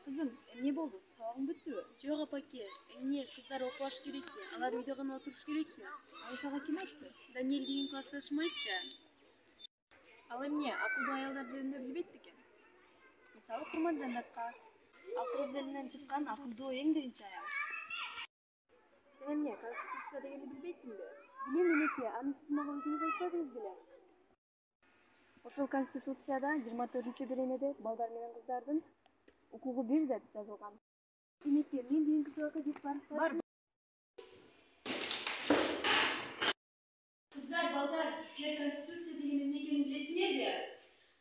Kızım, ne oldu? Sabahın bitti mi? Yok apaki. Niye? Kızlar okuş gerek mi? Alar uyda gana oturuş gerek mi? Al sana kim aytты? Daniel деген классташым aytты. Ал эмне? Акылдуу аялдар жөнүндө билбейт бекен? Мисалы Курман Жаннатка. Ал кыз элинен чыккан акылдуу эң биринчи аял. Сен эмне? Конституция дегенди билбейсиңби? Билем элеке, аны сиз мага өзүңүз айтпадыңыз беле? Ошол Конституцияда 24-беренеде балдар менен кыздардын укугу бир деп жазылган. Демекке, мен деген кызга жеп бар. Kızlar, balдар, sizler Konstitusiya degenin ne ekенин билесиңерби?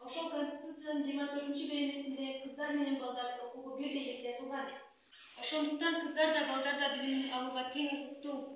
Ошол Конституциянын 24-беренесинде кыздар менен балдардын укугу бирдей деп жазылган. Ошондуктан кыздар да балдар да билим алууга тең укуктуу